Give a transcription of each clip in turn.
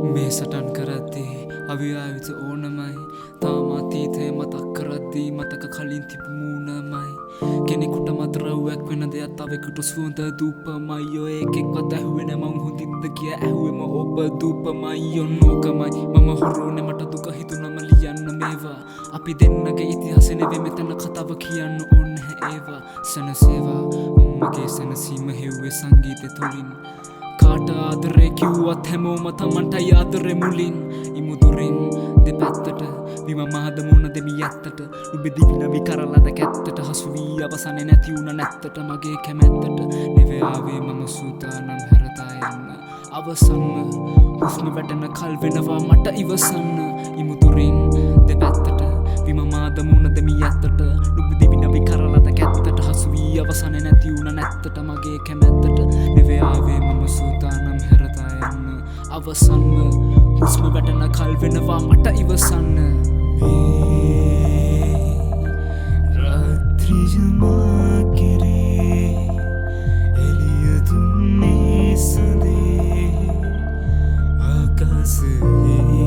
මේ සටන් කරද්දී අවියාවිත ඕනමයි තාම අතීතේ මතක් කරද්දී මතක කලින් තිබු මූණමයි කෙනෙකුට මතරව්වක් වෙන දෙයක් තවෙකුට සුවඳ දූපමයි ඔය එකෙක්වත් ඇහුවේ නැ මං හොඳින්ද කිය ඇහුවෙම ඔබ දූපමයි ඔන්නෝකමයි මම හොරුනේ මට දුක හිතුනම ලියන්න මේවා අපි දෙන්නගේ ඉතිහාසෙ නෙවෙයි මෙතන කතාව කියන්න ඕන ඒවා සනසේවා මගේ සනසීම හෙව්වේ සංගීතය තුලින් කාට ආදරේ කිව්වත් හැමෝම තමන්ටයි ආදරේ මුලින් ඉමුදුරින් දෙපැත්තට විම මහද මුණ දෙමි ඇත්තට නුඹ දිවින විකරලද කැත්තට හසු වී අවසනේ නැති වුණ නැත්තට මගේ කැමැත්තට නෙවෙයි ආවේ මම සූදානම් හැරතා යන්න අවසන්ම හුස්ම වැටෙන කල් වෙනවා මට ඉවසන්න ඉමුදුරින් දෙපැත්තට විම මහද මුණ දෙමි ඇත්තට නුඹ දිවින විකරලද කැත්තට හසු වී අවසනේ නැති වුණ නැත්තට මගේ කැමැත්තට නෙවෙයි ආවේ මම සූදානම් හැරතා යන්න අවසන්ම හුස්ම වැටෙන කල් වෙනවා මට ඉවසන්න මේ රාත්‍රියමා කෙරේ එළිය දුන්නේ සඳේ ආකාශයේ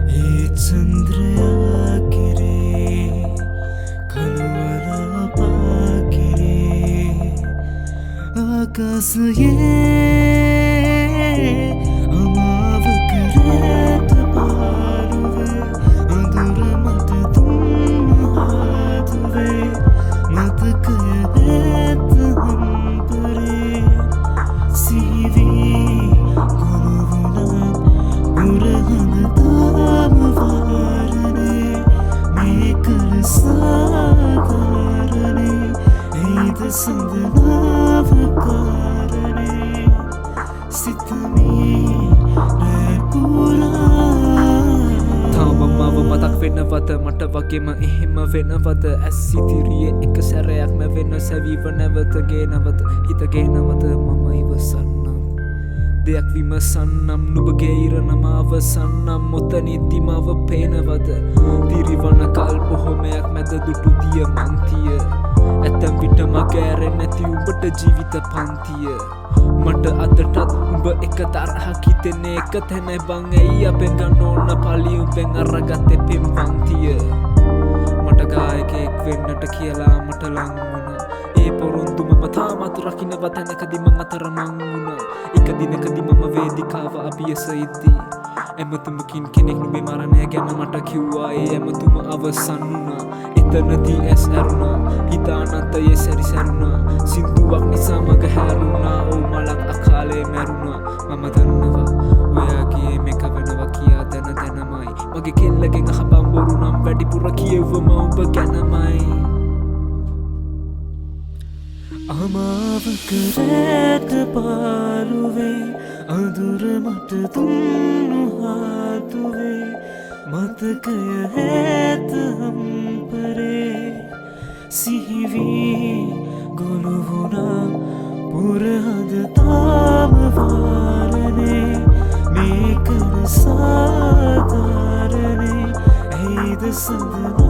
ඒ චන්ද්‍රයා කෙරේ කලවර පාකිරේ ආකාශයේ අමාව කරට පාරුවේ අඳුර මට තුන්හාදුවේ මතකය ඇත හම්පරේ සිහිවී ගොළුවුණා පුරහඳ තාම වාරණේ මේ කල සාකාරණේ එයිද සඳනාව කාරණේ සිතමී රැපුරා තාම මව මතක් වෙනවද මට වගේම එහෙම වෙනවද ඇස් ඉදිරියේ එක සැරයක්ම වෙන සැවීව නැවත ගේනවද හිත ගේනවද මම ඉවසන්නම් දෙයක් විමසන්නම් නුඹගේ ඉරණම අවසන්නම් මොතනින්දි මව පේනවද දිරිවන කල් බොහොමයක් මැද දුටු දියමන්තිය ඇතැම් විට මගේ ඇරෙන්නේ නැති උඹට ජීවිත පන්තිය මට අදටත් උඹ එක තරහක් හිතෙන්නේ එක තැන බං ඇයි අපෙන් ගන්න ඕන පලි උඹෙන් අරගත්තේ පෙම්වන්තිය මට ගායකයෙක් වෙන්නට කියලා මට ලං වුණා ඒ පොරොන්දු මම තාමත් රකින්න තැනකදී මං අතරමං වුණා එක දිනකදී මම වේදිකාව අභියස ඉද්දී ඇමතුමකින් කෙනෙක් නුඹේ මරණය ගැන මට කිව්වා ඒ ඇමතුම අවසන් වුණා එතනදී ඇස් ඇරුණා හිත අනන්තයේ සැරිසැරුණා සින්දුවක් නිසා මග හැරුණා ඕ මලක් අකාලේ මැරුණා මම දන්නවා ඔයාගේ මේක වෙනවා කියා දැනමයි මගේ කෙල්ලගෙන් අහපම් බොරු නම් වැඩිපුර කියෙව්වම ඔබ ගැනමයි අමාවක රැට පාරුවේ අඳුර මට දුන්නු හාතුවේ මතකය ඇත හම්පරේ සිහිවී ගොළුවුණා පුරහඳ තාම වාරණේ මේ කල සාධාරණේ ඇයිද සඳනා